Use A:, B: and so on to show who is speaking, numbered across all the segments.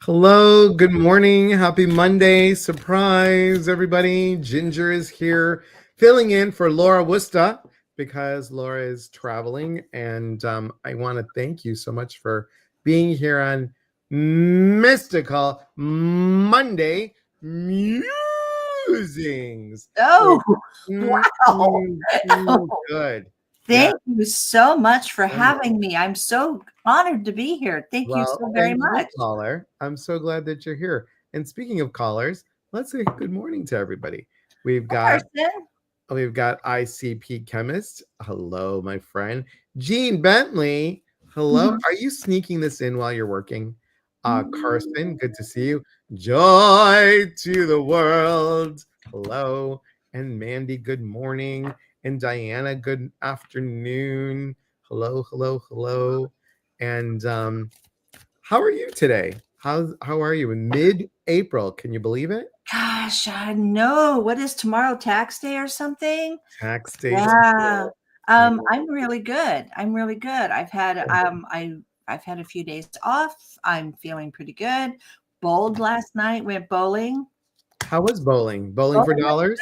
A: Hello, good morning, happy Monday, surprise, everybody. Ginger is here filling in for Laura Wooster because Laura is traveling, and I want to thank you so much for being here on Mystical Monday Musings.
B: Oh,
A: Mm,
B: wow.
A: Good. Yeah.
B: Thank you so much for
A: Oh,
B: having me. I'm so honored to be here. Thank you
A: well,
B: so very
A: thank you,
B: much.
A: caller. I'm so glad that you're here. And speaking of callers, let's say good morning to everybody. We've got
B: Carson.
A: we've got ICP chemist. Hello, my friend. Gene Bentley. Hello.
B: Mhm.
A: Are you sneaking this in while you're working? Carson, good to see
B: Mm.
A: you. Joy to the world. Hello. And Mandy, good morning. And Diana, good afternoon. Hello, hello, hello. And how are you today? How are you in mid-April? Can you believe it?
B: Gosh, I know. What is tomorrow? Tax day or something?
A: Tax day
B: Yeah.
A: tomorrow. I
B: I'm really good. I'm really good.
A: know.
B: I've had a few days off. I'm feeling pretty good. Bowled last night, went bowling.
A: How was bowling? Bowling for
B: Bowling was
A: dollars?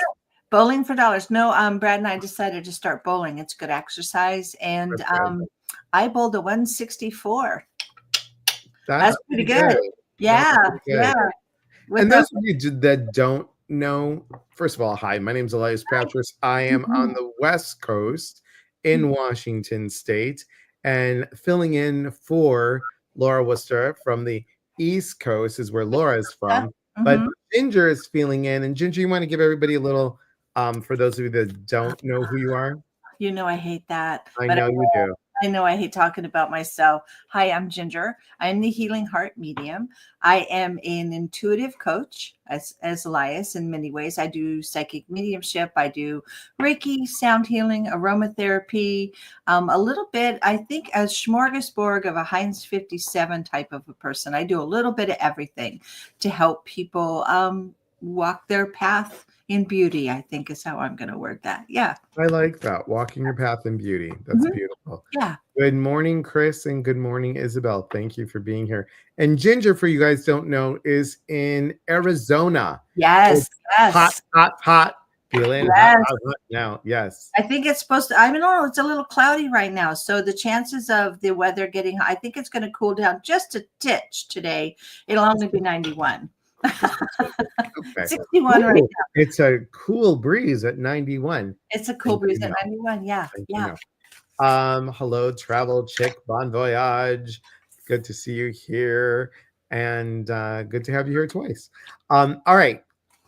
B: Bowling for dollars. No, Brad and I decided to start bowling. It's good exercise, and
A: That's good.
B: I bowled a 164.
A: That's
B: That's pretty
A: pretty good.
B: good.
A: That's
B: Yeah,
A: pretty
B: yeah.
A: good.
B: With
A: And
B: a
A: those of you that don't know, first of all, hi, my name's Elias Patras. I am on
B: Mhm.
A: the West Coast in Washington State and filling in for Laura Wooster from the East Coast is where Laura is
B: Yeah.
A: from. But
B: Mhm.
A: Ginger is filling in. And Ginger, you want to give everybody a little, for those of you that don't know who you are?
B: You know I hate that,
A: I
B: but
A: know you do.
B: I know I hate talking about myself. Hi, I'm Ginger. I'm the Healing Heart Medium. I am an intuitive coach, as Elias in many ways. I do psychic mediumship. I do Reiki, sound healing, aromatherapy, a little bit, I think, a smorgasbord of a Heinz 57 type of a person. I do a little bit of everything to help people walk their path in beauty, I think is how I'm going to word that. Yeah.
A: I like that. Walking your path in beauty. That's
B: Mhm.
A: beautiful.
B: Yeah.
A: Good morning, Chris, and good morning, Isabel. Thank you for being here. And Ginger, for you guys don't know, is in Arizona.
B: Yes.
A: It's hot,
B: Yes.
A: hot, hot. Feeling hot,
B: Yes.
A: hot, hot now. Yes.
B: I think it's supposed to, I don't know, it's a little cloudy right now. So the chances of the weather getting, I think it's going to cool down just a titch today. It'll only be 91.
A: Just a second. Okay.
B: 61 right
A: Ooh,
B: now.
A: it's a cool breeze at 91.
B: It's a cool
A: Thank
B: breeze
A: you.
B: at
A: No.
B: 91. Yeah.
A: Thank you.
B: Yeah.
A: No. Hello, travel chick, bon voyage. Good to see you here, and good to have you here twice. All right.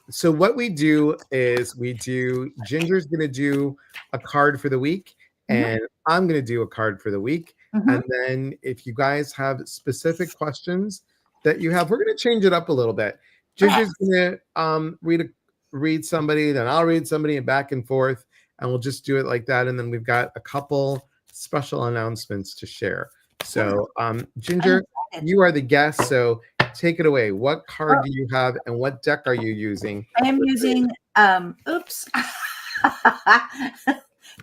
A: So what we do is Ginger's gonna do a card for the week,
B: Mhm.
A: and I'm gonna do a card for the week.
B: Mhm.
A: And then if you guys have specific questions that you have, we're gonna change it up a little bit.
B: Yes.
A: Ginger's gonna read somebody, then I'll read somebody and back and forth, and we'll just do it like that. And then we've got a couple special announcements to share.
B: Yeah.
A: So
B: I'm
A: Ginger,
B: excited.
A: you are the guest, so take it away. What card
B: Oh,
A: do you have and what deck are you using?
B: I am using, oops.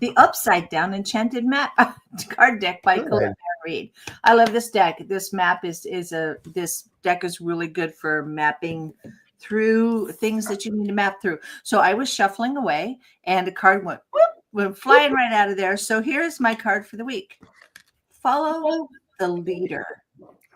B: The Upside Down Enchanted Map card deck by Colette
A: Good.
B: Reed. I love this deck. This map this deck is really good for mapping through things that you need to map through. So I was shuffling away and a card went flying right out of there. So here's my card for the week. Follow the leader.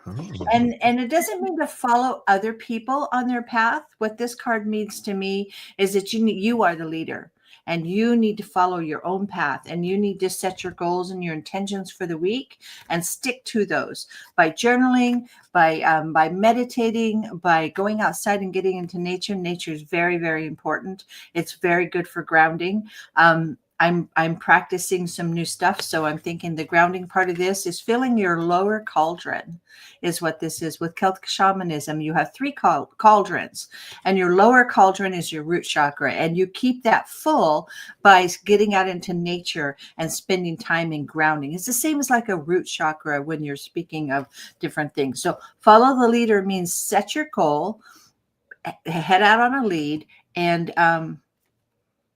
A: Oh,
B: And it doesn't mean to follow other people on their path. What this card means to me is that you are the leader and you need to follow your own path and you need to set your goals and your intentions for the week and stick to those by journaling, by meditating, by going outside and getting into nature. Nature is very, very important. It's very good for grounding. I'm practicing some new stuff, so I'm thinking the grounding part of this is filling your lower cauldron is what this is. With Celtic shamanism, you have three cauldrons, and your lower cauldron is your root chakra, and you keep that full by getting out into nature and spending time in grounding. It's the same as like a root chakra when you're speaking of different things. So follow the leader means set your goal, head out on a lead, and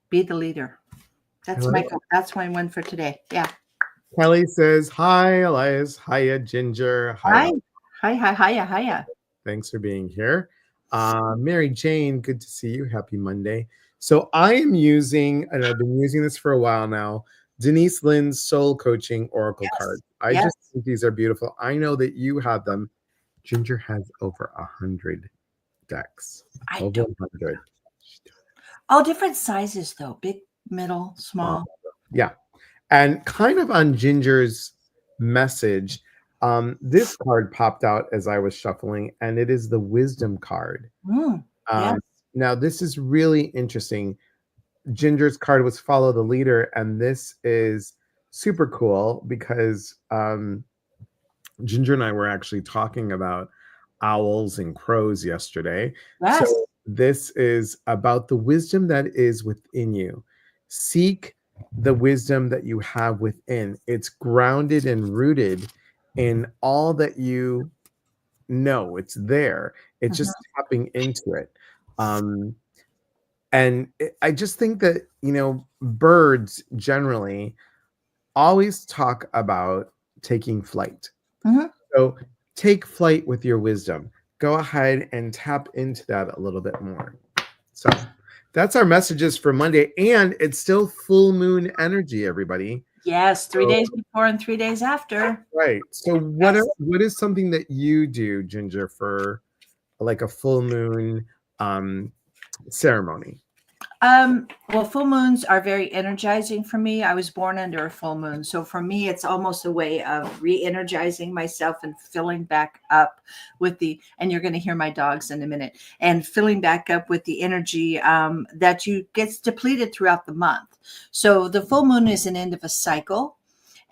B: be the leader.
A: I
B: That's
A: like
B: my
A: it.
B: goal. That's my one for today. Yeah.
A: Kelly says, hi, Elias. Hiya, Ginger. Hiya.
B: Hi. Hi. Hi. Hiya. Hiya.
A: Thanks for being here. Mary Jane, good to see you. Happy Monday. So I am using, and I've been using this for a while now, Denise Lynn's Soul Coaching Oracle
B: Yes.
A: card. I
B: Yes.
A: just think these are beautiful. I know that you have them. Ginger has over 100 decks.
B: I
A: Over
B: don't.
A: 100.
B: All different sizes, though. Big, middle, small.
A: Yeah. And kind of on Ginger's message, this card popped out as I was shuffling, and it is the wisdom card.
B: Yeah.
A: Now, this is really interesting. Ginger's card was follow the leader, and this is super cool because Ginger and I were actually talking about owls and crows yesterday.
B: Yes.
A: So this is about the wisdom that is within you. Seek the wisdom that you have within. It's grounded and rooted in all that you know. It's there. It's just tapping into it. I just think that, birds generally always talk about taking flight. So take flight with your wisdom. Go ahead and tap into that a little bit more. So that's our messages for Monday. And it's still full moon energy, everybody.
B: Yes. 3 days before and 3 days after.
A: Right. So what is something that you do, Ginger, for like a full moon ceremony?
B: Well, full moons are very energizing for me. I was born under a full moon. So for me, it's almost a way of re-energizing myself and filling back up with and you're going to hear my dogs in a minute, and filling back up with the energy that gets depleted throughout the month. So the full moon is an end of a cycle.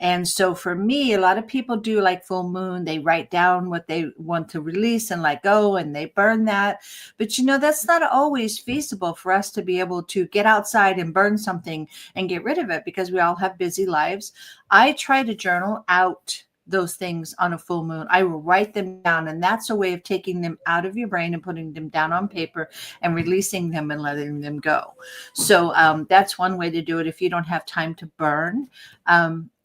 B: And so for me, a lot of people do like full moon. They write down what they want to release and let go, and they burn that. But that's not always feasible for us to be able to get outside and burn something and get rid of it, because we all have busy lives. I try to journal out those things on a full moon. I will write them down, and that's a way of taking them out of your brain and putting them down on paper and releasing them and letting them go. So that's one way to do it if you don't have time to burn.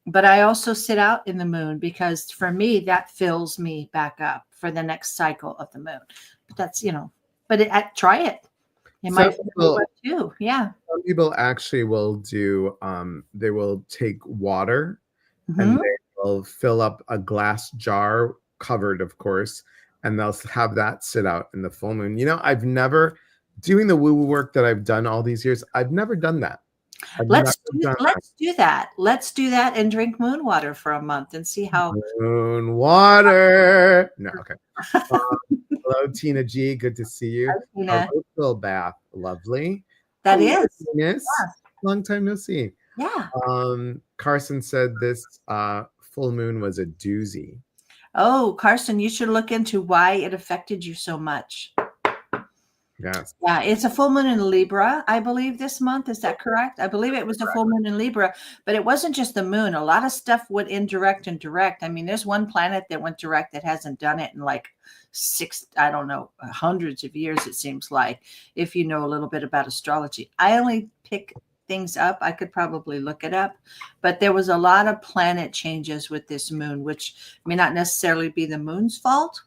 B: But I also sit out in the moon, because for me, that fills me back up for the next cycle of the moon. But that's, try it. It might work too. Yeah.
A: Some people actually will do, they will take water and they will fill up a glass jar, covered, of course, and they'll have that sit out in the full moon. I've never, doing the woo-woo work that I've done all these years, I've never done that.
B: Let's do that. Let's do that and drink moon water for a month and see how.
A: Moon water. No, okay. Hello, Tina G. Good to see you.
B: Tina.
A: A bath. Lovely.
B: That is.
A: Yes. Long time no see.
B: Yeah.
A: Carson said this full moon was a doozy.
B: Oh, Carson, you should look into why it affected you so much.
A: Yes.
B: Yeah, it's a full moon in Libra, I believe, this month. Is that correct? I believe it was a full moon in Libra, but it wasn't just the moon. A lot of stuff went indirect and direct. I mean, there's one planet that went direct that hasn't done it in like hundreds of years, it seems like, if you know a little bit about astrology. I only pick things up. I could probably look it up, but there was a lot of planet changes with this moon, which may not necessarily be the moon's fault.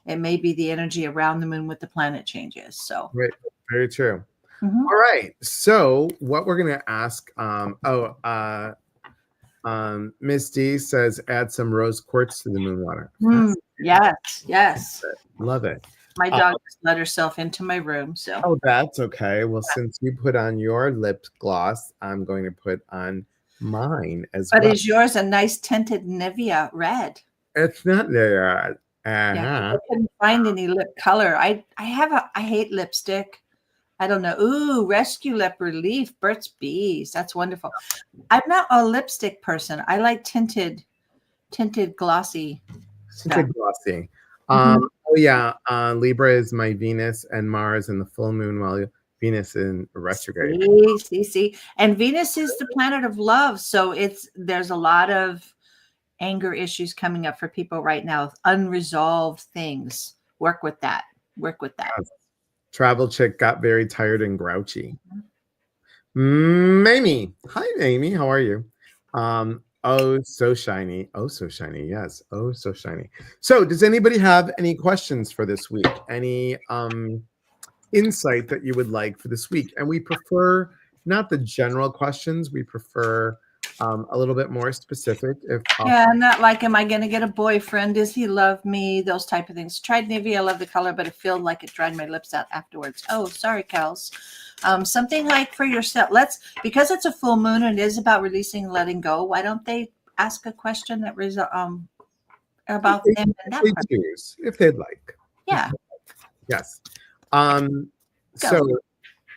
B: It may be the energy around the moon with the planet changes. So
A: right, very true. All right. So what we're gonna ask, Miss D says add some rose quartz to the moon water.
B: Yes.
A: Love it.
B: My dog just let herself into my room. So
A: that's okay. Well, since you put on your lip gloss, I'm going to put on mine as well.
B: But is yours a nice tinted Nivea red?
A: It's not there.
B: Yeah, I couldn't find any lip color. I hate lipstick. I don't know. Ooh, Rescue Lip Relief, Burt's Bees. That's wonderful. I'm not a lipstick person. I like tinted glossy.
A: Tinted glossy. Libra is my Venus and Mars in the full moon, while Venus in retrograde.
B: See. And Venus is the planet of love. So there's a lot of anger issues coming up for people right now, unresolved things. Work with that.
A: Travel chick got very tired and grouchy. Mamie. Hi, Mamie. How are you? Oh, so shiny. Oh, so shiny. Yes. Oh, so shiny. So, does anybody have any questions for this week? Any insight that you would like for this week? And we prefer not the general questions. We prefer a little bit more specific, if possible.
B: Yeah, not like, am I going to get a boyfriend? Does he love me? Those type of things. Tried Nivea. I love the color, but it felt like it dried my lips out afterwards. Oh, sorry, Kels. Something like for yourself. Because it's a full moon and it is about releasing and letting go. Why don't they ask a question that about them and that
A: They
B: part?
A: choose, if they'd like.
B: Yeah.
A: Yes.
B: Go.
A: So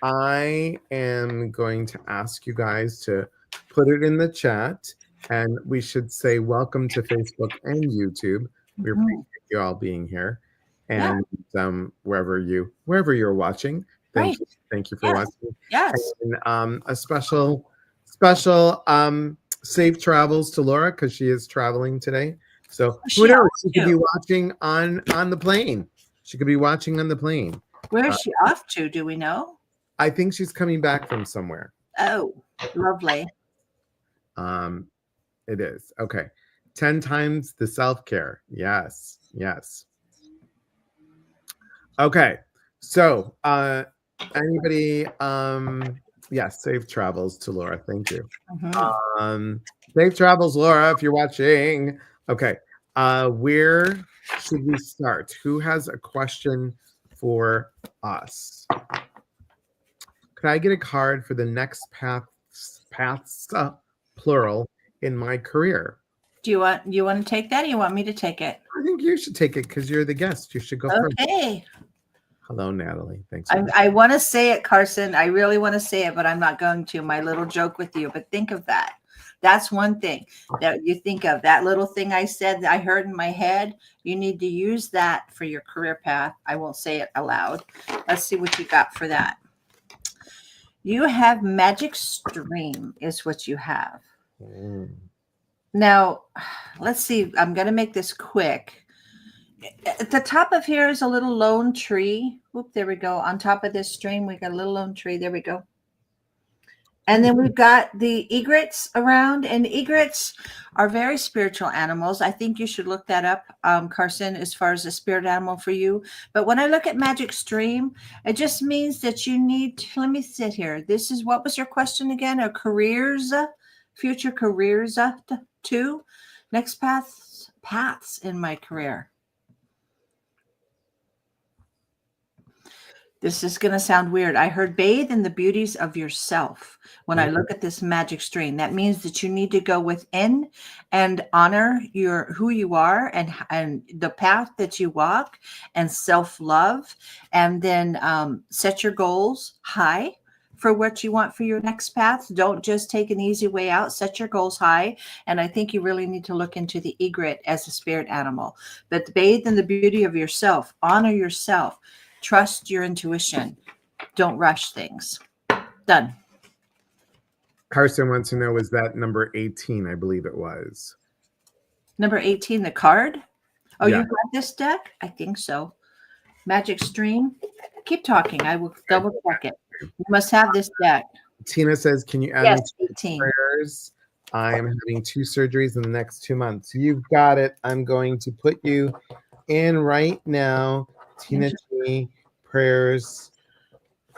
A: I am going to ask you guys to put it in the chat, and we should say welcome to Facebook and YouTube. We appreciate you all being here, and wherever you're watching, thank you for watching.
B: Yes.
A: And a special safe travels to Laura, because she is traveling today. So who knows? She could be watching on the plane. She could be watching on the plane.
B: Where is she off to? Do we know?
A: I think she's coming back from somewhere.
B: Oh, lovely.
A: It is. Okay. 10 times the self-care. Yes. Yes. Okay. So, anybody, yes, safe travels to Laura. Thank you. Safe travels, Laura, if you're watching. Okay. Where should we start? Who has a question for us? Could I get a card for the next paths plural in my career?
B: Do you want to take that, or you want me to take it?
A: I think you should take it because you're the guest. You should go first.
B: Okay.
A: Hello, Natalie. Thanks.
B: I want to say it, Carson. I really want to say it, but I'm not going to. My little joke with you. But think of that. That's one thing that you think of. That little thing I said that I heard in my head. You need to use that for your career path. I won't say it aloud. Let's see what you got for that. You have magic stream is what you have. Now, let's see. I'm going to make this quick. At the top of here is a little lone tree. Whoop, there we go. On top of this stream, we got a little lone tree. There we go. And then we've got the egrets around, and egrets are very spiritual animals. I think you should look that up, Carson, as far as a spirit animal for you. But when I look at magic stream, it just means that you need to, let me sit here. This is, what was your question again? A careers, future careers to next paths in my career. This is going to sound weird. I heard bathe in the beauties of yourself. When I look at this magic stream, that means that you need to go within and honor who you are and the path that you walk, and self-love, and then set your goals high for what you want for your next path. Don't just take an easy way out. Set your goals high. And I think you really need to look into the egret as a spirit animal. But bathe in the beauty of yourself. Honor yourself. Trust your intuition. Don't rush things. Done.
A: Carson wants to know, was that number 18? I believe it was.
B: Number 18, the card? Oh,
A: Yeah.
B: You got this deck? I think so. Magic Stream. Keep talking. I will double check it. You must have this deck.
A: Tina says, can you add
B: Yes,
A: me
B: 18.
A: prayers? I'm having 2 surgeries in the next 2 months. You've got it. I'm going to put you in right now. Tina G, prayers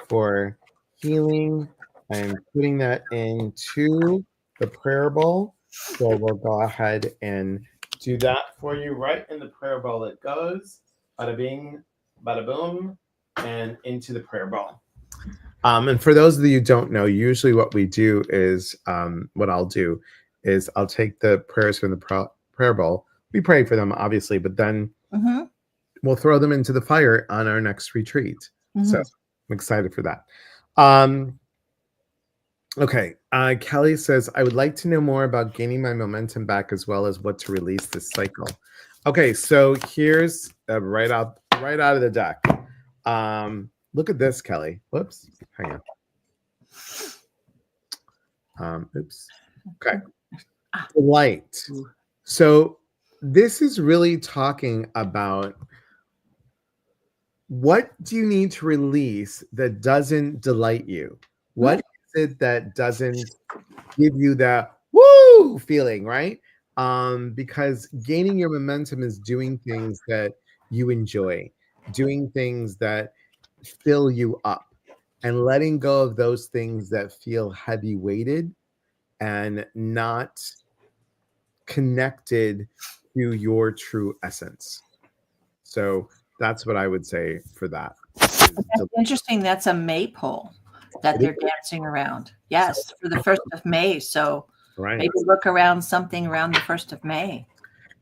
A: for healing. I'm putting that into the prayer bowl. So we'll go ahead and do that for you. Right in the prayer bowl it goes. Bada bing, bada boom, and into the prayer bowl. And for those of you who don't know, usually what we do is, what I'll do is I'll take the prayers from the prayer bowl. We pray for them, obviously, but then we'll throw them into the fire on our next retreat. So I'm excited for that. Okay. Kelly says, I would like to know more about gaining my momentum back, as well as what to release this cycle. Okay. So here's right out of the deck. Look at this, Kelly. Whoops. Hang on. Oops. Okay. Delight. So this is really talking about, what do you need to release that doesn't delight you? What is it that doesn't give you that woo feeling, right? Because gaining your momentum is doing things that you enjoy, doing things that fill you up, and letting go of those things that feel heavy weighted and not connected to your true essence. So that's what I would say for that.
B: That's interesting. That's a maypole that they're dancing around. Yes, for the 1st of May. So
A: Right.
B: maybe look around something around the 1st of May.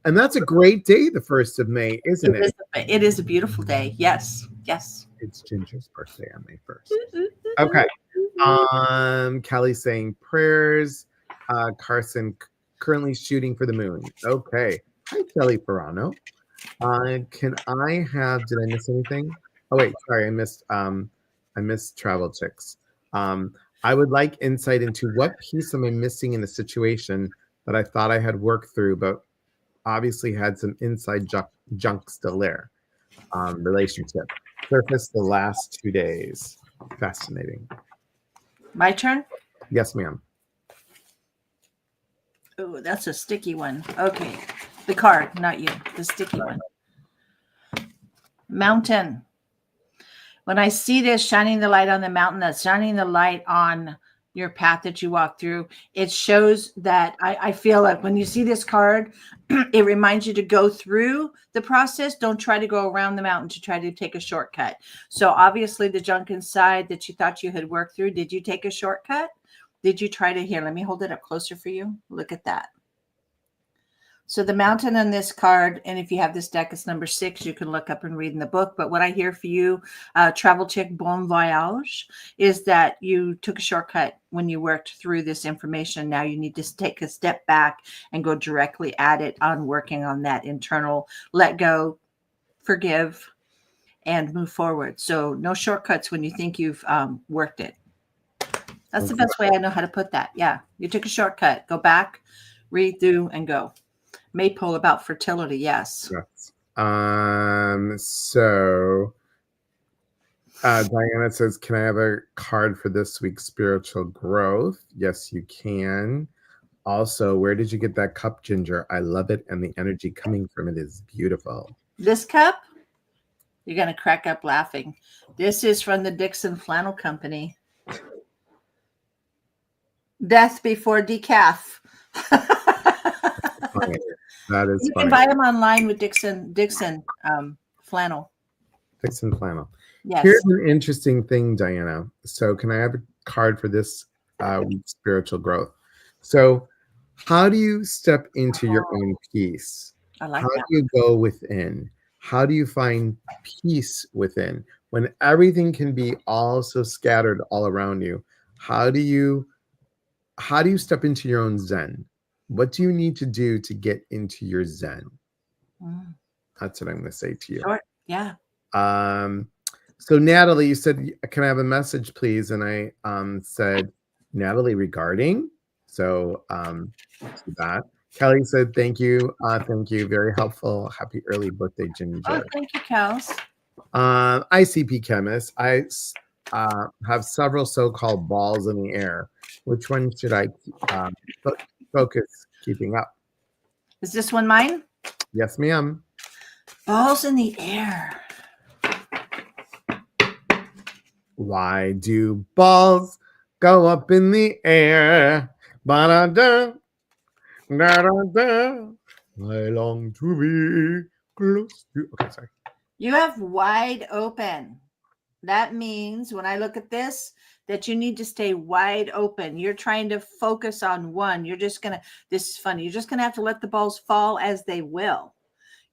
A: And that's a great day, the 1st of May, isn't it?
B: It is a beautiful day. Yes. Yes.
A: It's Ginger's birthday on May 1st. Okay. Kelly's saying prayers. Carson currently shooting for the moon. Okay. Hi, Kelly Ferrano. Can I have, did I miss anything? Oh wait, sorry, I missed Travel Chicks. I would like insight into what piece am I missing in a situation that I thought I had worked through, but obviously had some inside junk still there. Relationship surfaced the last 2 days. Fascinating.
B: My turn?
A: Yes, ma'am.
B: Oh, that's a sticky one. Okay. The card, not you. The sticky one. Mountain. When I see this shining the light on the mountain, that's shining the light on your path that you walk through, it shows that I feel like when you see this card, it reminds you to go through the process. Don't try to go around the mountain to try to take a shortcut. So obviously the junk inside that you thought you had worked through, did you take a shortcut? Did you try to, here, let me hold it up closer for you. Look at that. So the mountain on this card, and if you have this deck, it's number 6. You can look up and read in the book. But what I hear for you, Travel Chick Bon Voyage, is that you took a shortcut when you worked through this information. Now you need to take a step back and go directly at it on working on that internal let go, forgive, and move forward. So no shortcuts when you think you've worked it. That's the best way I know how to put that. Yeah, you took a shortcut. Go back, read through, and go. Maypole about fertility, yes.
A: Yes. So Diana says, can I have a card for this week's spiritual growth? Yes, you can. Also, where did you get that cup, Ginger? I love it, and the energy coming from it is beautiful.
B: This cup, you're going to crack up laughing. This is from the Dixon Flannel Company. Death before decaf.
A: That is
B: you can buy them online with Dixon flannel.
A: Dixon flannel.
B: Yes.
A: Here's an interesting thing, Diana. So can I have a card for this week's spiritual growth? So how do you step into your own peace?
B: I like
A: how
B: that.
A: do you go within? How do you find peace within when everything can be all so scattered all around you? How do you step into your own Zen? What do you need to do to get into your Zen? That's what I'm going to say to you.
B: Sure. Yeah.
A: So Natalie, you said, can I have a message, please? And I said, Natalie, regarding. So that. Kelly said, thank you. Thank you. Very helpful. Happy early birthday, Ginger.
B: Oh, thank you, Kels.
A: ICP chemist. I have several so-called balls in the air. Which one should I focus keeping up?
B: Is this one mine?
A: Yes, ma'am.
B: Balls in the air.
A: Why do balls go up in the air? Ba-da-da, da-da-da. I long to be close to. Okay, sorry.
B: You have wide open. That means when I look at this, that you need to stay wide open. You're trying to focus on one. You're just going to, this is funny. You're just going to have to let the balls fall as they will.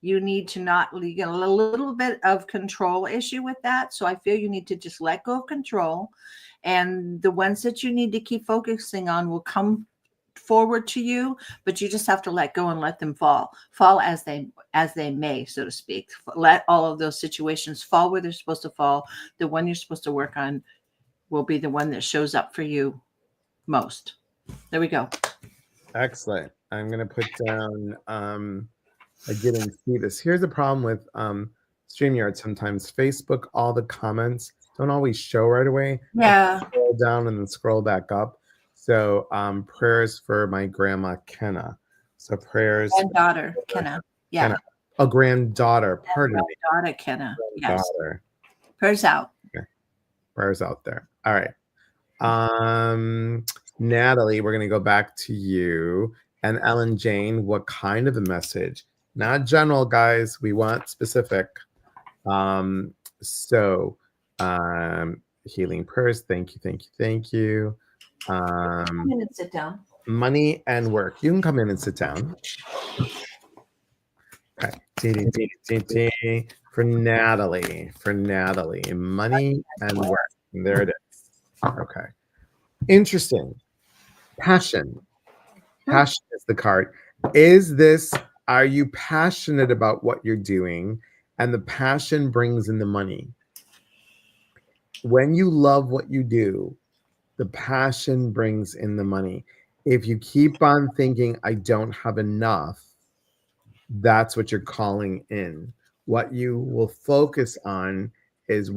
B: You need to not, you get a little bit of control issue with that. So I feel you need to just let go of control. And the ones that you need to keep focusing on will come forward to you, but you just have to let go and let them fall as they may, so to speak. Let all of those situations fall where they're supposed to fall. The one you're supposed to work on will be the one that shows up for you most. There we go.
A: Excellent. I'm going to put down I didn't see this. Here's the problem with StreamYard sometimes. Facebook, all the comments don't always show right away.
B: Yeah.
A: Scroll down and then scroll back up. So prayers for my grandma Kenna. So prayers
B: Granddaughter,
A: for
B: Kenna. Yeah.
A: Kenna. A granddaughter, pardon me.
B: Granddaughter, Kenna. Yes.
A: Daughter.
B: Prayers out.
A: Okay. Prayers out there. All right. Natalie, we're gonna go back to you. And Ellen Jane, what kind of a message? Not general, guys. We want specific. So healing prayers. Thank you, thank you, thank you.
B: Come in and sit down.
A: Money and work. You can come in and sit down. Okay. For Natalie. Money and work. There it is. Okay. Interesting. Passion. Passion is the card. Are you passionate about what you're doing? And the passion brings in the money. When you love what you do, the passion brings in the money. If you keep on thinking, I don't have enough, that's what you're calling in. What you will focus on is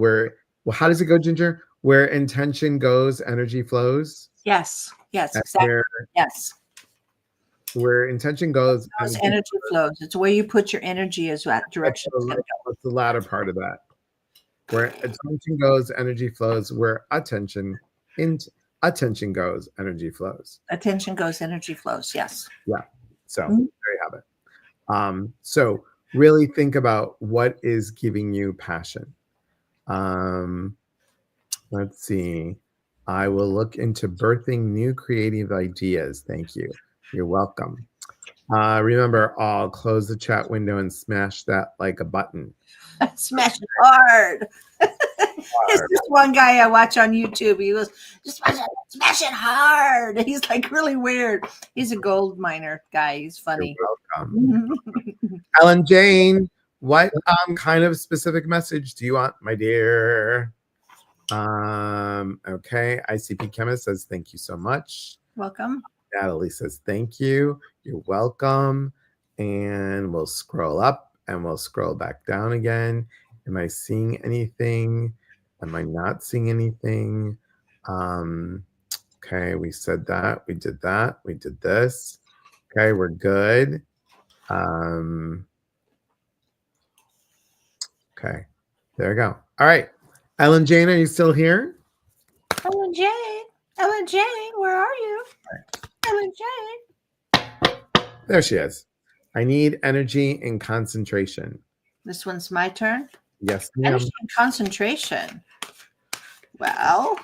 A: how does it go, Ginger? Where intention goes, energy flows.
B: Yes, exactly. Yes.
A: Where intention goes,
B: energy flows. It's where you put your energy is that direction.
A: What's the latter part of that? Where attention goes, energy flows. Where attention goes, energy flows.
B: Attention goes, energy flows. Yes.
A: Yeah. So there you have it. So really think about what is giving you passion. Let's see. I will look into birthing new creative ideas. Thank you. You're welcome. Remember, I'll close the chat window and smash that like a button.
B: Smash it hard. There's this one guy I watch on YouTube. He goes, just smash it hard. He's like really weird. He's a gold miner guy. He's funny.
A: You're welcome. Ellen Jane, what kind of specific message do you want, my dear? Okay. ICP Chemist says, thank you so much.
B: Welcome.
A: Natalie says, thank you. You're welcome. And we'll scroll up and we'll scroll back down again. Am I seeing anything? Am I not seeing anything? Okay, we said that. We did that. We did this. Okay, we're good. Okay, there we go. All right. Ellen Jane, are you still here?
B: Ellen Jane, where are you? Ellen Jane.
A: There she is. I need energy and concentration.
B: This one's my turn?
A: Yes, ma'am.
B: Energy and concentration. Well,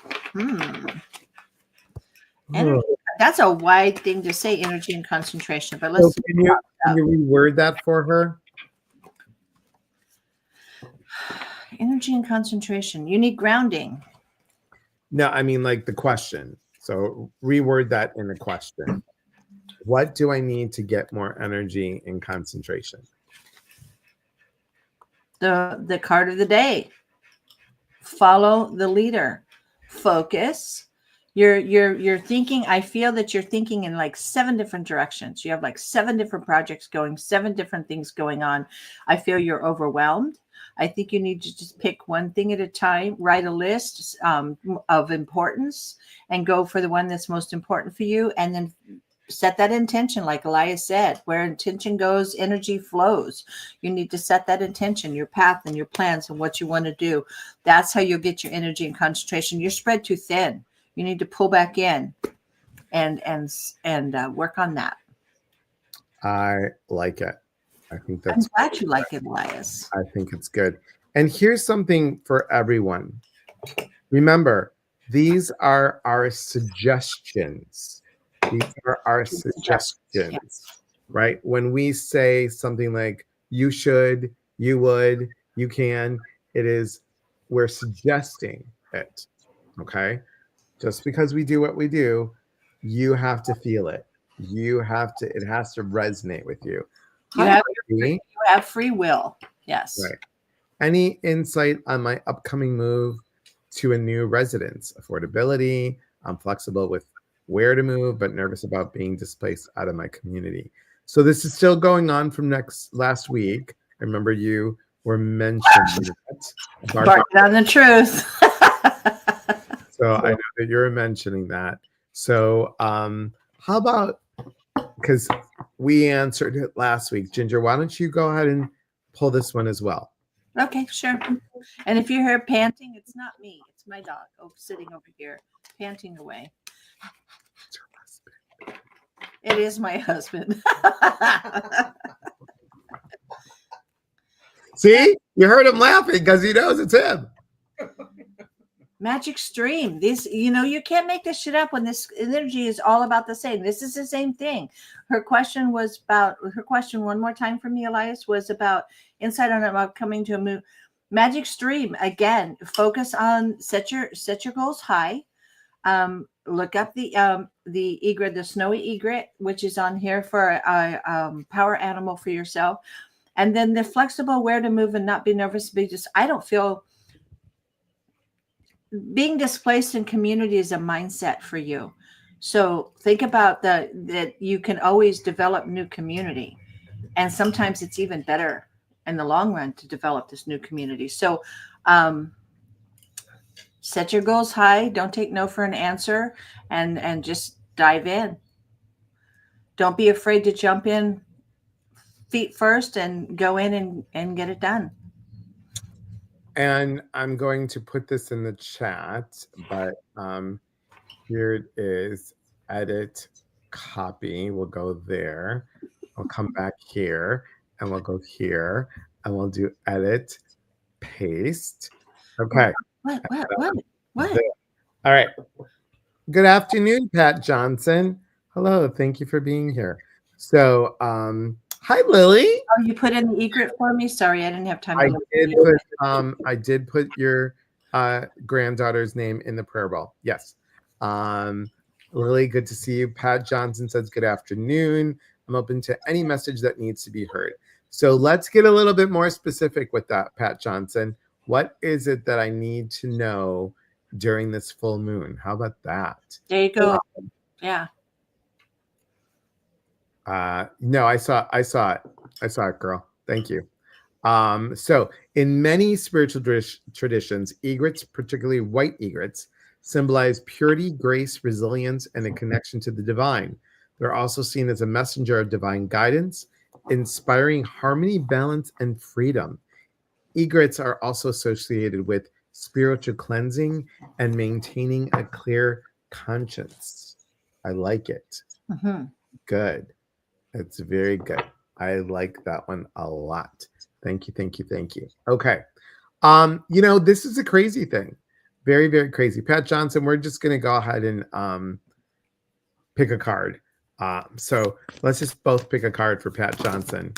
B: that's a wide thing to say, energy and concentration. But let's
A: can you reword that for her?
B: Energy and concentration. You need grounding.
A: No, I mean like the question. So reword that in a question. What do I need to get more energy and concentration?
B: The card of the day. Follow the leader. Focus. You're thinking. I feel that you're thinking in like 7 different directions. You have like 7 different projects going, 7 different things going on. I feel you're overwhelmed. I think you need to just pick one thing at a time, write a list of importance and go for the one that's most important for you. And then set that intention, like Elias said, where intention goes, energy flows. You need to set that intention, your path and your plans and what you want to do. That's how you'll get your energy and concentration. You're spread too thin. You need to pull back in and work on that.
A: I like it. I think
B: I'm glad you like it, Elias.
A: I think it's good. And here's something for everyone. Remember, these are our suggestions. These are our suggestions, yes. Right? When we say something like, you should, you would, you can, we're suggesting it. Okay? Just because we do what we do, you have to feel it. It has to resonate with you.
B: You have free will. Yes.
A: Right. Any insight on my upcoming move to a new residence? Affordability. I'm flexible with where to move, but nervous about being displaced out of my community. So this is still going on from last week. I remember you were mentioning that.
B: Barking on the truth.
A: So I know that you're mentioning that. So how about, because we answered it last week, Ginger, why don't you go ahead and pull this one as well?
B: Okay, sure. And if you hear panting, it's not me. It's my dog sitting over here, panting away. It is my husband.
A: See, you heard him laughing because he knows it's him.
B: Magic stream. These, you can't make this shit up when this energy is all about the same. This is the same thing. Her question one more time for me, Elias, was about insight on about coming to a move. Magic stream. Again, focus on set your goals high. Look up the egret, the snowy egret, which is on here for a power animal for yourself. And then the flexible, where to move and not be nervous. I don't feel being displaced in community is a mindset for you. So think about that you can always develop new community. And sometimes it's even better in the long run to develop this new community. So set your goals high. Don't take no for an answer, and just dive in. Don't be afraid to jump in feet first and go in and get it done.
A: And I'm going to put this in the chat, but here it is. Edit, copy. We'll go there. We'll come back here, and we'll go here, and we'll do edit, paste. Okay.
B: What?
A: There. All right. Good afternoon, Pat Johnson. Hello. Thank you for being here. So, hi, Lily.
B: Oh, you put in the egret for me? Sorry, I didn't have time.
A: I did put your granddaughter's name in the prayer bowl. Yes. Lily, good to see you. Pat Johnson says, good afternoon. I'm open to any message that needs to be heard. So let's get a little bit more specific with that, Pat Johnson. What is it that I need to know during this full moon? How about that?
B: There you go. Yeah.
A: No, I saw it, girl. Thank you. So in many spiritual traditions, egrets, particularly white egrets, symbolize purity, grace, resilience, and a connection to the divine. They're also seen as a messenger of divine guidance, inspiring harmony, balance, and freedom. Egrets are also associated with spiritual cleansing and maintaining a clear conscience. I like it.
B: Mm-hmm.
A: Good. It's very good. I like that one a lot. Thank you. Okay. This is a crazy thing. Very, very crazy. Pat Johnson, we're just going to go ahead and pick a card. So let's just both pick a card for Pat Johnson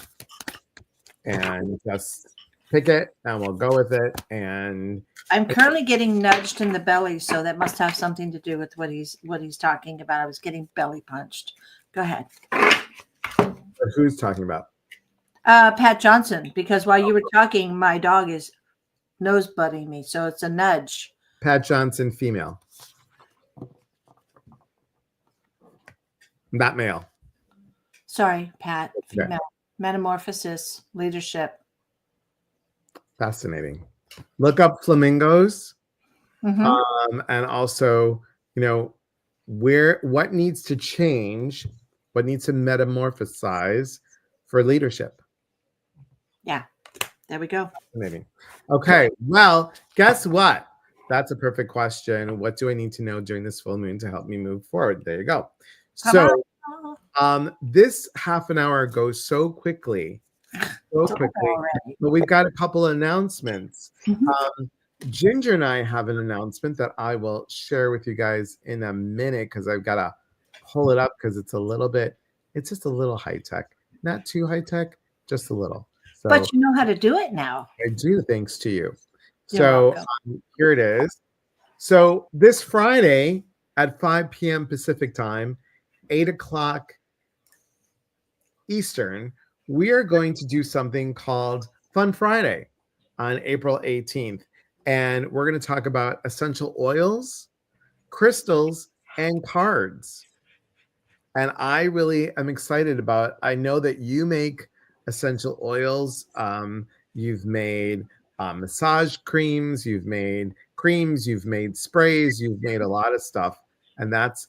A: and just pick it and we'll go with it. And
B: I'm currently getting nudged in the belly, so that must have something to do with what he's talking about. I was getting belly punched. Go ahead.
A: Who's talking about?
B: Pat Johnson, because while you were talking, my dog is nose butting me, so it's a nudge.
A: Pat Johnson, female. Not male.
B: Sorry, Pat, female.
A: Okay.
B: Metamorphosis, leadership.
A: Fascinating. Look up flamingos.
B: Mm-hmm.
A: And also, what needs to change, what needs to metamorphosize for leadership.
B: Yeah, there we go.
A: Maybe. Okay, well, guess what? That's a perfect question. What do I need to know during this full moon to help me move forward? There you go. So this half an hour goes so quickly. But we've got a couple of announcements.
B: Mm-hmm.
A: Ginger and I have an announcement that I will share with you guys in a minute because I've got to pull it up because it's just a little high tech. Not too high tech, just a little. So
B: but you know how to do it now.
A: I do, thanks to you.
B: You're
A: So here it is. So this Friday at 5 p.m. Pacific time, 8 o'clock Eastern, we are going to do something called Fun Friday on April 18th. And we're going to talk about essential oils, crystals, and cards. And I really am excited about it. I know that you make essential oils. You've made massage creams. You've made sprays. You've made a lot of stuff. And that's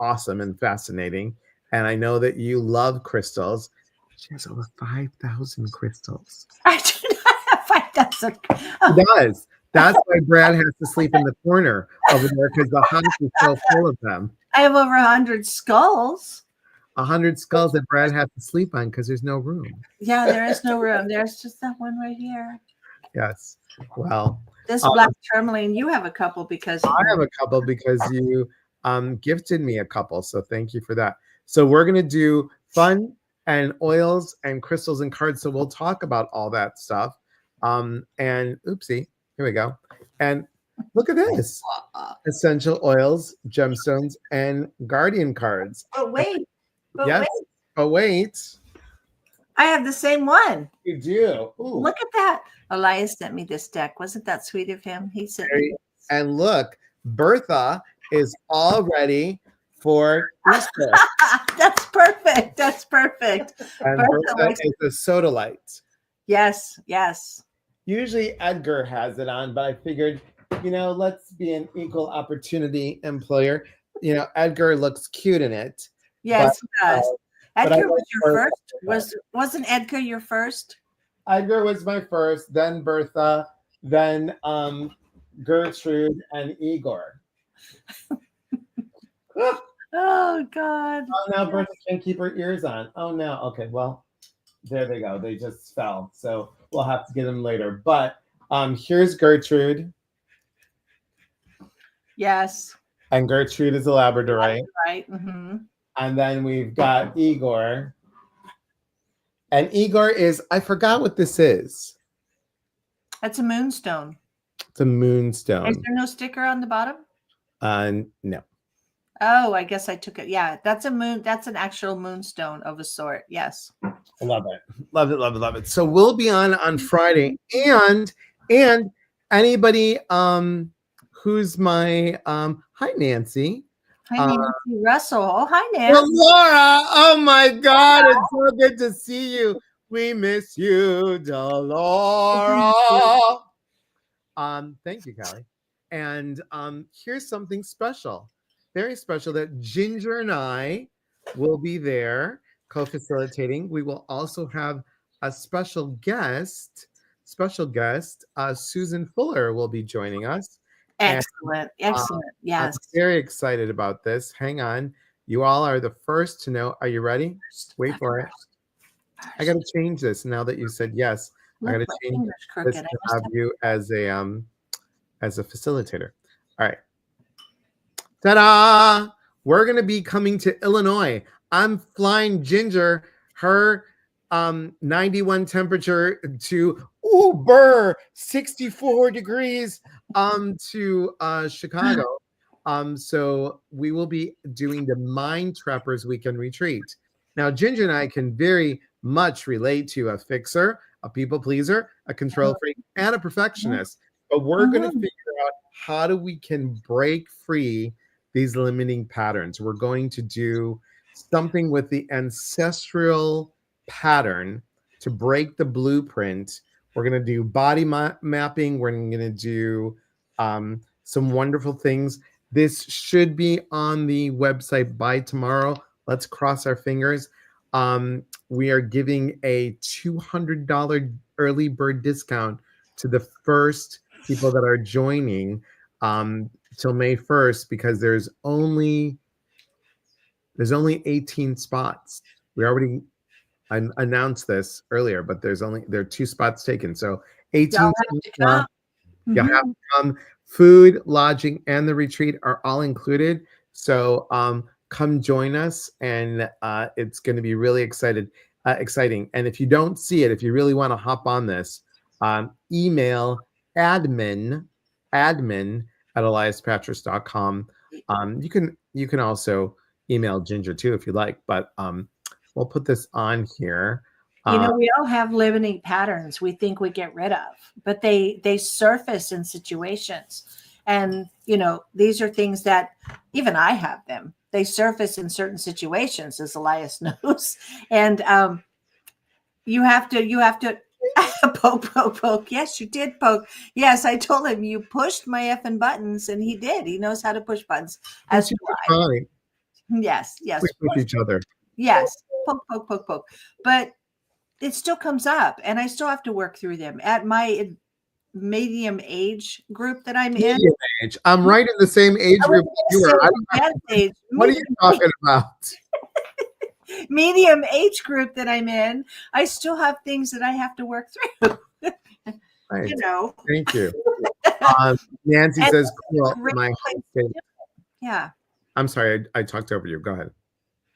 A: awesome and fascinating. And I know that you love crystals. She has over 5,000 crystals.
B: I do not have 5,000.
A: She does. That's why Brad has to sleep in the corner over there because the house is so full of them.
B: I have over 100 skulls.
A: 100 skulls that Brad has to sleep on because there's no room.
B: Yeah, there is no room. There's just that one right here.
A: Yes. Well,
B: This black tourmaline, you have a couple because
A: I have a couple because you gifted me a couple. So thank you for that. So we're going to do fun and oils and crystals and cards. So we'll talk about all that stuff. And oopsie, here we go. And look at this. Essential oils, gemstones, and guardian cards.
B: But wait.
A: Yes. But wait.
B: I have the same one.
A: You do. Ooh.
B: Look at that. Elias sent me this deck. Wasn't that sweet of him? He said,
A: and look, Bertha is all ready for Easter.
B: That's perfect. That's perfect.
A: And Bertha is a sodalite.
B: Yes, yes.
A: Usually Edgar has it on, but I figured, let's be an equal opportunity employer. Edgar looks cute in it.
B: Yes, he does. Edgar was your
A: first.
B: Wasn't Edgar your first?
A: Edgar was my first, then Bertha, then Gertrude and Igor.
B: Oh God.
A: Oh, now Bertha can't keep her ears on. Oh no. Okay, well, there they go. They just fell. So we'll have to get them later. But here's Gertrude.
B: Yes.
A: And Gertrude is a Labradorite.
B: Right. Mm-hmm.
A: And then we've got Igor. And Igor is, I forgot what this is.
B: That's a moonstone.
A: It's a moonstone.
B: Is there no sticker on the bottom?
A: No.
B: Oh, I guess I took it. Yeah, that's a moon. That's an actual moonstone of a sort. Yes.
A: Love it. Love it. Love it. Love it. So we'll be on Friday. And anybody who's my hi Nancy.
B: Hi, Nancy Russell. Oh, hi, Nancy.
A: Well, Laura. Oh my God. It's so good to see you. We miss you, Delora. Thank you, Callie. And here's something special. Very special that Ginger and I will be there co-facilitating. We will also have a special guest. Susan Fuller will be joining us.
B: Excellent. Excellent. Yes.
A: I'm very excited about this. Hang on. You all are the first to know. Are you ready? Wait for it. I got to change this now that you said yes. I got to change this to have you as a facilitator. All right. Ta-da! We're going to be coming to Illinois. I'm flying Ginger, her 91 temperature to 64 degrees to Chicago. So we will be doing the Mind Trappers Weekend Retreat. Now, Ginger and I can very much relate to a fixer, a people pleaser, a control freak, and a perfectionist. But we're going to figure out how we can break free these limiting patterns. We're going to do something with the ancestral pattern to break the blueprint. We're going to do body mapping. We're going to do some wonderful things. This should be on the website by tomorrow. Let's cross our fingers. We are giving a $200 early bird discount to the first people that are joining till May 1st because there's only 18 spots. We already announced this earlier, but there are 2 spots taken. So 18 spots. You have to come. Food, lodging, and the retreat are all included. So come join us, and it's going to be really exciting. And if you don't see it, if you really want to hop on this, email admin at eliaspatras.com. You can also email Ginger too if you like, but we'll put this on here.
B: We all have limiting patterns we think we get rid of, but they surface in situations. And, these are things that even I have them. They surface in certain situations, as Elias knows. And you have to poke. Yes, you did poke. Yes, I told him you pushed my effing buttons, and he did. He knows how to push buttons. As do I. Yes, yes.
A: We push each other.
B: Yes. Poke, poke, poke, poke. But it still comes up, and I still have to work through them. At my medium age group that I'm in,
A: Medium age. I'm right in the same age
B: I was
A: group you
B: going
A: are.
B: to say advanced age,
A: What are you talking about?
B: medium age group that I'm in, I still have things that I have to work through.
A: Right.
B: You know.
A: Thank you. Nancy
B: And
A: says,
B: it's a
A: cool,
B: great
A: my
B: place
A: home
B: to
A: state.
B: do it. Yeah.
A: I'm sorry, I talked over you. Go ahead.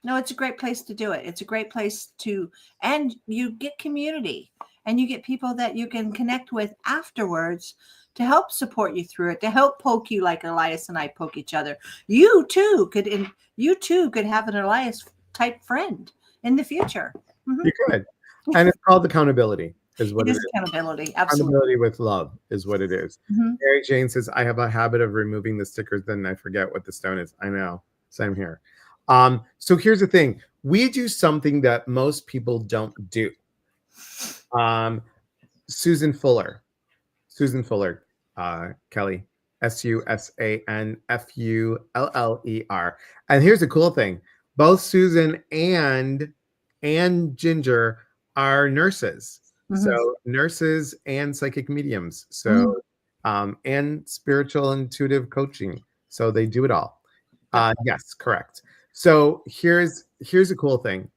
B: No, it's a great place to do it. It's a great place to, and you get community and you get people that you can connect with afterwards to help support you through it, to help poke you like Elias and I poke each other. You too could have an Elias type friend in the future.
A: You could. And it's called accountability, is what
B: It
A: it
B: is
A: is.
B: accountability. Absolutely.
A: Accountability with love is what it is.
B: Mhm.
A: Mary Jane says, I have a habit of removing the stickers, then I forget what the stone is. I know. Same here. So here's the thing. We do something that most people don't do. Susan Fuller, Kelly, SUSANFULLER. And here's the cool thing. Both Susan and Ginger are nurses. So nurses and psychic mediums. So and spiritual intuitive coaching. So they do it all. Yes, correct. So here's a cool thing.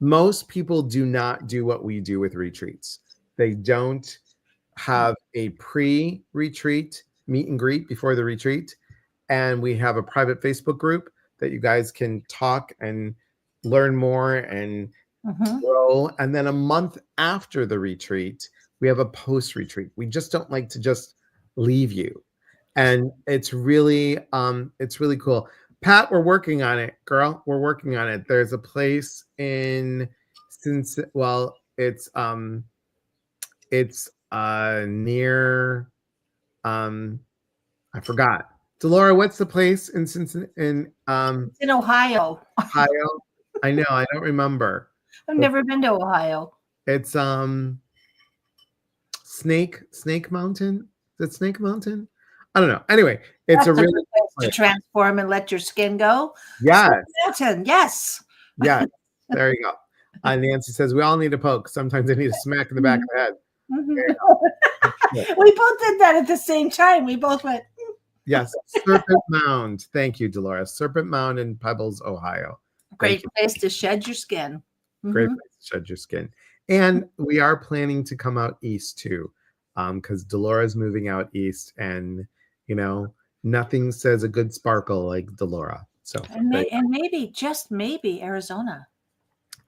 A: Most people do not do what we do with retreats. They don't have a pre-retreat meet and greet before the retreat, and we have a private Facebook group that you guys can talk and learn more and grow. And then a month after the retreat, we have a post-retreat. We just don't like to just leave you, and it's really cool. Pat, we're working on it, girl. We're working on it. There's a place in it's near I forgot. Delora, what's the place in Cincinnati
B: It's in Ohio.
A: Ohio? I know, I don't remember.
B: I've never been to Ohio.
A: It's Snake Mountain. Is it Snake Mountain? I don't know. Anyway, it's
B: That's
A: a
B: a
A: really
B: good place to transform and let your skin go.
A: yes.
B: Mountain, yes.
A: Yes. There you go. Nancy says we all need a poke. Sometimes they need a smack in the back of the head.
B: We both did that at the same time. We both went.
A: Yes, Serpent Mound. Thank you, Dolores. Serpent Mound in Pebbles, Ohio.
B: Great place to shed your skin.
A: Great place to shed your skin. And we are planning to come out east too, because Delora's moving out east, and you know, nothing says a good sparkle like Delora. So
B: and maybe, just maybe, Arizona.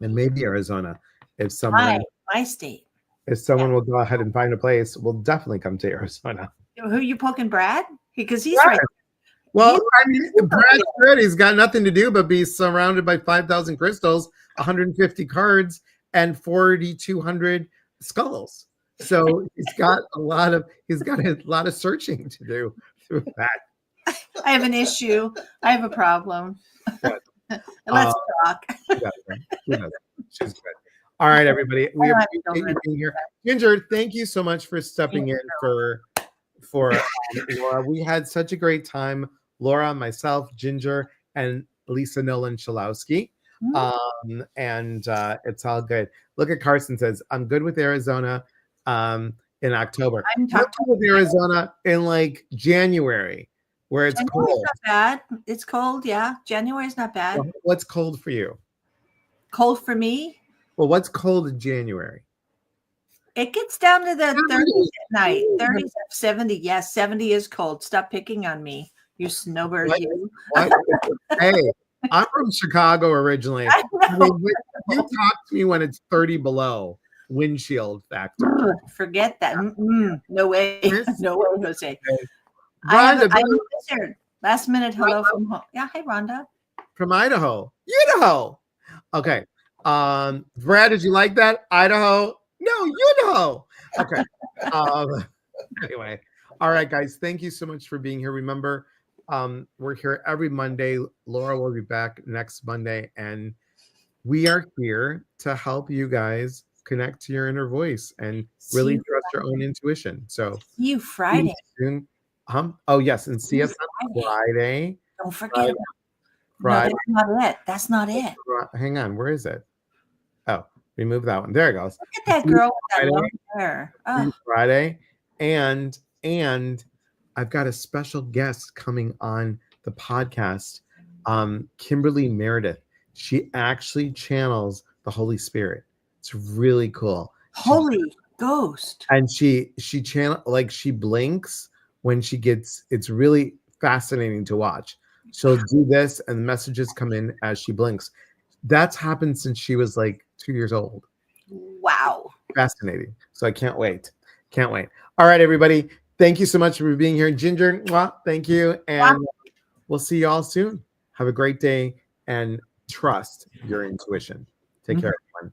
A: And maybe Arizona. If someone
B: my state.
A: If someone will go ahead and find a place, we'll definitely come to Arizona.
B: Who are you poking, Brad? Because he's right.
A: Well, I mean, Brad's good. He's got nothing to do but be surrounded by 5,000 crystals, 150 cards, and 4,200 skulls. So he's got a lot of searching to do through that.
B: I have an issue. I have a problem. Let's talk.
A: She's good. All right, everybody. We appreciate you being here. Ginger, thank you so much for stepping in for Laura. We had such a great time. Laura, myself, Ginger, and Lisa Nolan Shalowski. And it's all good. Look at Carson says, I'm good with Arizona in October. I'm good with Arizona in like January, where it's cold.
B: Not bad. It's cold, yeah. January's not bad.
A: Well, what's cold for you?
B: Cold for me?
A: Well, what's cold in January?
B: It gets down to the 30s at night. 30s, 70. Yes, 70 is cold. Stop picking on me, you snowbird.
A: What? Hey, I'm from Chicago originally. You talk to me when it's 30 below windshield factor.
B: Forget that. No way. No way, Jose.
A: Rhonda,
B: I have a wizard. Last minute hello from home. Yeah, hey, Rhonda.
A: From Idaho. Idaho. Okay. Brad, did you like that? Idaho? No, Idaho. Okay. Anyway. All right, guys. Thank you so much for being here. Remember, we're here every Monday. Laura will be back next Monday, and we are here to help you guys connect to your inner voice and really trust your own intuition. So
B: see you Friday.
A: Soon. Oh yes, and see us on Friday.
B: Don't forget No,
A: Friday.
B: that's not it. That's not it.
A: Hang on, where is it? Oh, remove that one. There it goes.
B: Look at that girl with that
A: Friday.
B: long hair. Oh,
A: Friday, and I've got a special guest coming on the podcast, Kimberly Meredith. She actually channels the Holy Spirit. It's really cool.
B: holy ghost.
A: And she channel, like, she blinks when she gets, it's really fascinating to watch. She'll do this and the messages come in as she blinks. That's happened since she was like 2 years old.
B: Wow.
A: Fascinating. So I can't wait. Can't wait. All right, everybody. Thank you so much for being here. Ginger, mwah, thank you. And we'll see you all soon. Have a great day and trust your intuition. Take care, everyone.